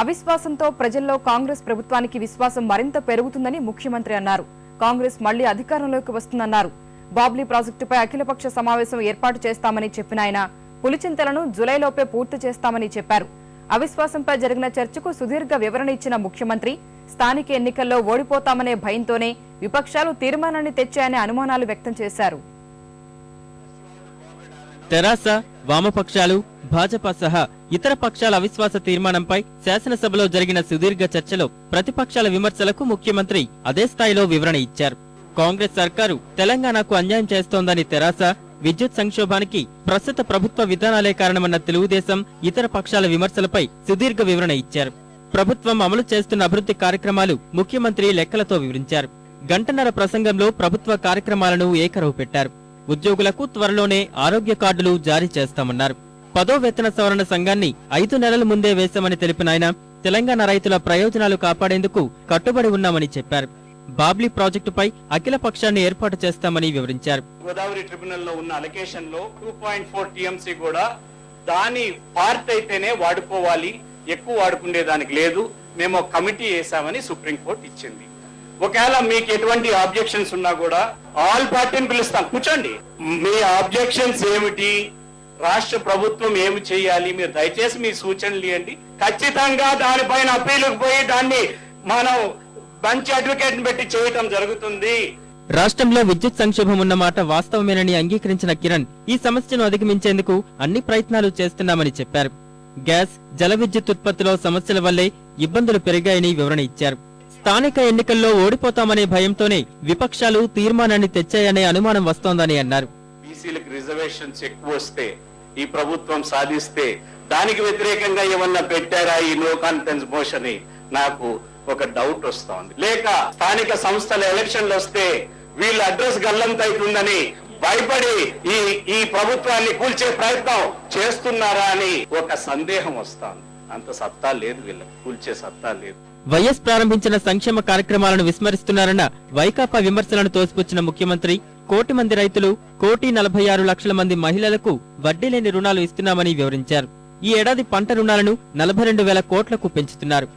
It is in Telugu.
అవిశ్వాసంతో ప్రజల్లో కాంగ్రెస్ ప్రభుత్వానికి విశ్వాసం మరింత పెరుగుతుందని ముఖ్యమంత్రి అన్నారు. కాంగ్రెస్ మళ్లీ అధికారంలోకి వస్తుందన్నారు. బాబ్లీ ప్రాజెక్టుపై అఖిలపక్ష సమావేశం ఏర్పాటు చేస్తామని చెప్పిన ఆయన పులిచింతలను జులైలోపే పూర్తి చేస్తామని చెప్పారు. అవిశ్వాసంపై జరిగిన చర్చకు సుదీర్ఘ వివరణ ఇచ్చిన ముఖ్యమంత్రి స్థానిక ఎన్నికల్లో ఓడిపోతామనే భయంతోనే విపక్షాలు తీర్మానాన్ని తెచ్చాయనే అనుమానాలు వ్యక్తం చేశారు. తెరాస, వామపక్షాలు, భాజపా సహా ఇతర పక్షాల అవిశ్వాస తీర్మానంపై శాసనసభలో జరిగిన సుదీర్ఘ చర్చలో ప్రతిపక్షాల విమర్శలకు ముఖ్యమంత్రి అదే స్థాయిలో వివరణ ఇచ్చారు. కాంగ్రెస్ సర్కారు తెలంగాణకు అన్యాయం చేస్తోందని తెరాస, విద్యుత్ సంక్షోభానికి ప్రస్తుత ప్రభుత్వ విధానాలే కారణమన్న తెలుగుదేశం ఇతర పక్షాల విమర్శలపై సుదీర్ఘ వివరణ ఇచ్చారు. ప్రభుత్వం అమలు చేస్తున్న అభివృద్ధి కార్యక్రమాలు ముఖ్యమంత్రి లెక్కలతో వివరించారు. గంటన్నర ప్రసంగంలో ప్రభుత్వ కార్యక్రమాలను ఏకరవు పెట్టారు. ఉద్యోగులకు త్వరలోనే ఆరోగ్య కార్డులు జారీ చేస్తామన్నారు. 10వ వేతన సవరణ సంఘాన్ని 5 నెలల ముందే వేశామని తెలిపిన ఆయన తెలంగాణ రైతుల ప్రయోజనాలు కాపాడేందుకు కట్టుబడి ఉన్నామని చెప్పారు. బాబ్లీ ప్రాజెక్టుపై అఖిల పక్షాన్ని ఏర్పాటు చేస్తామని వివరించారు. గోదావరి ట్రిబ్యునల్ లో ఉన్న అలొకేషన్ లో 2.4 టీఎంసీ కూడా దాని పార్ట్ అయితేనే వాడుకోవాలి, ఎక్కువ వాడుకునే దానికి లేదు. మేము ఒక కమిటీ వేసామని సుప్రీంకోర్టు ఇచ్చింది. ఒకవేళ మీకు ఎటువంటి ఆబ్జెక్షన్స్ ఉన్నా కూడా ఆల్ పార్టీని పిలుస్తాం, కూర్చోండి. మీ ఆబ్జెక్షన్స్ ఏమిటి, రాష్ట్ర ప్రభుత్వం ఏమి చేయాలి, మీరు దయచేసి మీ సూచనలు ఇవ్వండి. ఖచ్చితంగా దానిపైన అప్పీలుకు పోయి దాన్ని మనం మంచి అడ్వకేట్ పెట్టి చేయటం జరుగుతుంది. రాష్ట్రంలో విద్యుత్ సంక్షోభం ఉన్నమాట వాస్తవమేనని అంగీకరించిన కిరణ్ ఈ సమస్యను అధిగమించేందుకు అన్ని ప్రయత్నాలు చేస్తున్నామని చెప్పారు. గ్యాస్, జల విద్యుత్ ఉత్పత్తిలో సమస్యల వల్లే ఇబ్బందులు పెరిగాయని వివరణ ఇచ్చారు. స్థానిక ఎన్నికల్లో ఓడిపోతామనే భయంతోనే విపక్షాలు తీర్మానాన్ని తెచ్చాయనే అనుమానం వస్తోందని అన్నారు. బీసీలకు రిజర్వేషన్స్ ఎక్కువ వస్తే ఈ ప్రభుత్వం సాధిస్తే దానికి వ్యతిరేకంగా ఏమన్నా పెట్టారా ఈ నో కాన్ఫిడెన్స్ మోషన్ అని నాకు ఒక డౌట్ వస్తోంది. లేక స్థానిక సంస్థల ఎలక్షన్లు వస్తే వీళ్ళ అడ్రస్ గల్లంతైతుందని భయపడి ఈ ప్రభుత్వాన్ని కూల్చే ప్రయత్నం చేస్తున్నారా అని ఒక సందేహం వస్తోంది. అంత సత్తా లేదు, వీళ్ళకి కూల్చే సత్తా లేదు. వైఎస్ ప్రారంభించిన సంక్షేమ కార్యక్రమాలను విస్మరిస్తున్నారన్న వైకాపా విమర్శలను తోసిపుచ్చిన ముఖ్యమంత్రి 1 కోటి మంది రైతులు, 1,46 లక్షల మంది మహిళలకు వడ్డీ లేని రుణాలు ఇస్తున్నామని వివరించారు. ఈ ఏడాది పంట రుణాలను 42,000 కోట్లకు పెంచుతున్నారు.